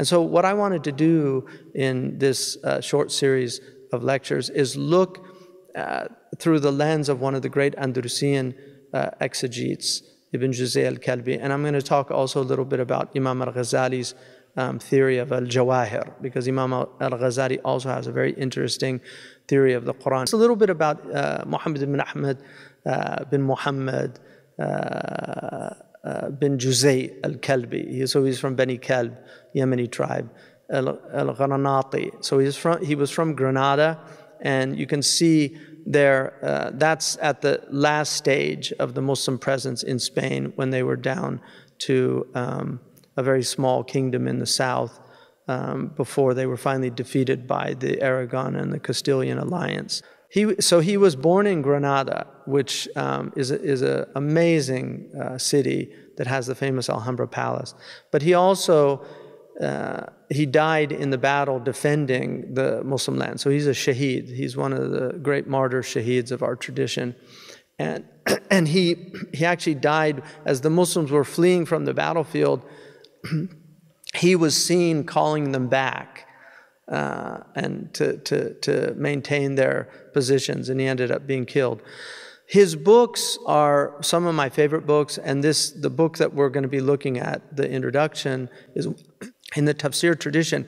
And so what I wanted to do in this short series of lectures is look through the lens of one of the great Andalusian exegetes, Ibn Juzay al-Kalbi. And I'm going to talk also a little bit about Imam al-Ghazali's theory of al-Jawahir, because Imam al-Ghazali also has a very interesting theory of the Quran. It's a little bit about Muhammad ibn Ahmad bin Muhammad bin Juzay al-Kalbi. So he's from Bani Kalb, Yemeni tribe, al-Granati. So he was from Granada, and you can see there, that's at the last stage of the Muslim presence in Spain when they were down to a very small kingdom in the south before they were finally defeated by the Aragon and the Castilian alliance. So he was born in Granada, which is an amazing city that has the famous Alhambra Palace. But he also he died in the battle defending the Muslim land. So he's a shaheed. He's one of the great martyr shaheeds of our tradition. And he actually died as the Muslims were fleeing from the battlefield. He was seen calling them back and to maintain their positions, and he ended up being killed. His books are some of my favorite books, and the book that we're going to be looking at, the introduction, is in the tafsir tradition.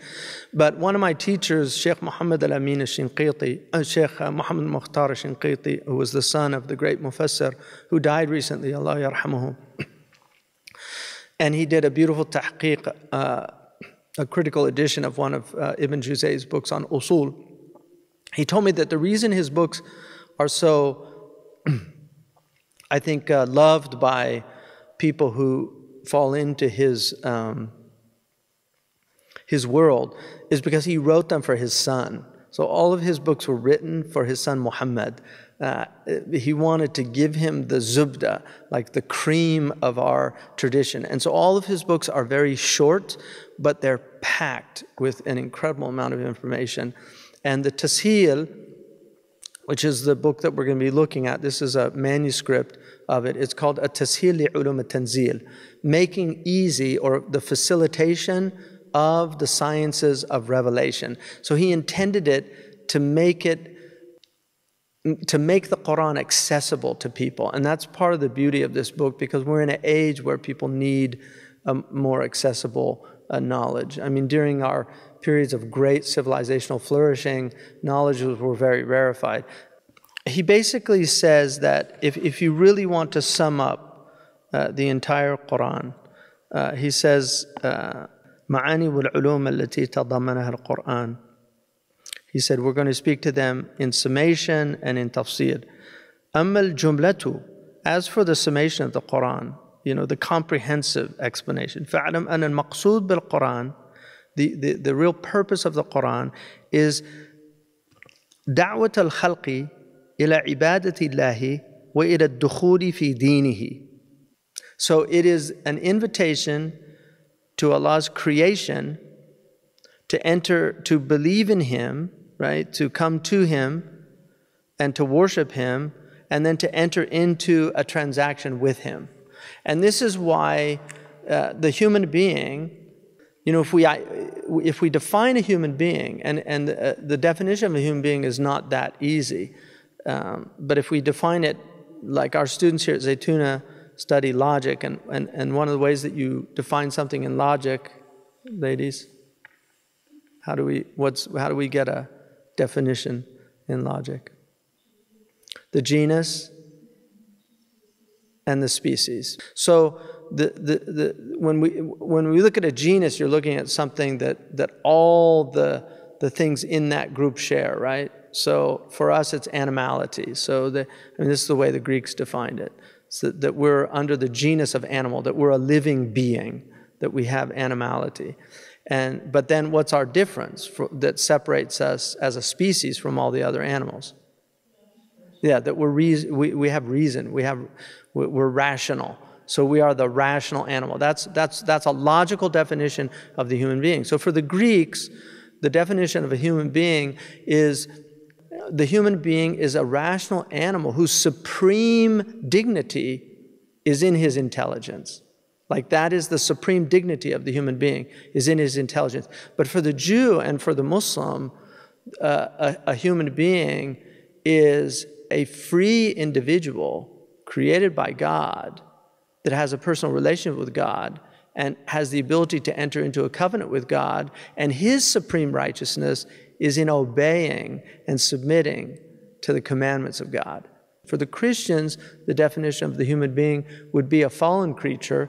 But one of my teachers, Sheikh Muhammad al-Amin al-Shinqiti, Sheikh Muhammad Mukhtar al-Shinqiti, who was the son of the great Mufassir, who died recently, Allah yarhamuhu. And he did a beautiful tahqiq, a critical edition of one of Ibn Juzay's books on usul. He told me that the reason his books are so, I think, loved by people who fall into his world is because he wrote them for his son. So all of his books were written for his son Muhammad. He wanted to give him the zubda, like the cream of our tradition. And so all of his books are very short, but they're packed with an incredible amount of information. And the Tasheel, which is the book that we're going to be looking at, this is a manuscript of it. It's called At-Tasheel li Ulum at-Tanzil, making easy, or the facilitation of the sciences of revelation. So he intended it to make the Quran accessible to people. And that's part of the beauty of this book, because we're in an age where people need a more accessible knowledge. I mean, during our periods of great civilizational flourishing, knowledges were very rarefied. He basically says that if you really want to sum up the entire Quran, he says, معاني والعلوم التي تضمنها القرآن. He said, we're going to speak to them in summation and in tafsir. أما الجملة, as for the summation of the Quran, the comprehensive explanation. فاعلم أن المقصود بالقرآن, the real purpose of the Quran is دعوة الخلق إلى عبادة الله وإلى الدخول في دينه. So it is an invitation to Allah's creation to enter, to believe in Him, right? To come to Him and to worship Him, and then to enter into a transaction with Him. And this is why the human being, if we define a human being, and the definition of a human being is not that easy, but if we define it, like our students here at Zaytuna study logic, and one of the ways that you define something in logic, ladies, how do we get a definition in logic? The genus and the species. So when we look at a genus, you're looking at something that all the things in that group share, right? So for us, it's animality. So this is the way the Greeks defined it. So that we're under the genus of animal, that we're a living being, that we have animality. But then what's our difference that separates us as a species from all the other animals? Yeah, that we have reason, we're rational. So we are the rational animal. That's a logical definition of the human being. So for the Greeks, the definition of a human being is the human being is a rational animal whose supreme dignity is in his intelligence. Like that is the supreme dignity of the human being, is in his intelligence. But for the Jew and for the Muslim, a human being is a free individual created by God that has a personal relationship with God and has the ability to enter into a covenant with God, and his supreme righteousness is in obeying and submitting to the commandments of God. For the Christians, the definition of the human being would be a fallen creature,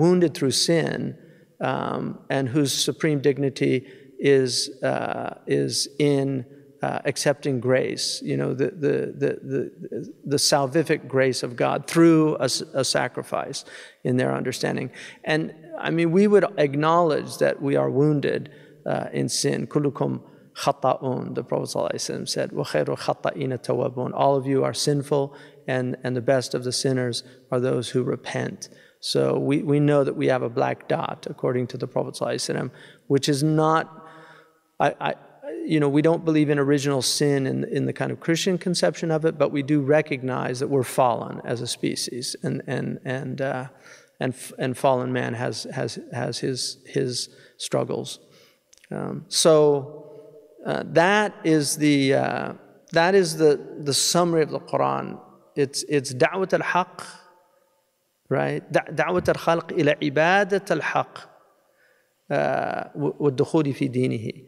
wounded through sin, and whose supreme dignity is in accepting grace, you know, the salvific grace of God through a sacrifice in their understanding. And I mean, we would acknowledge that we are wounded in sin. Kullukum khata'un, the Prophet ﷺ said, wa khairu khata'ina tawwabun. All of you are sinful, and the best of the sinners are those who repent. So we know that we have a black dot, according to the Prophet ﷺ, which is not, you know, we don't believe in original sin in the kind of Christian conception of it, but we do recognize that we're fallen as a species, and fallen man has his struggles. That is the summary of the Quran. It's da'wat al-haq, right? Da'wat al-khalq ila ibadat al-haq wa ad-dukhul fi dinihi.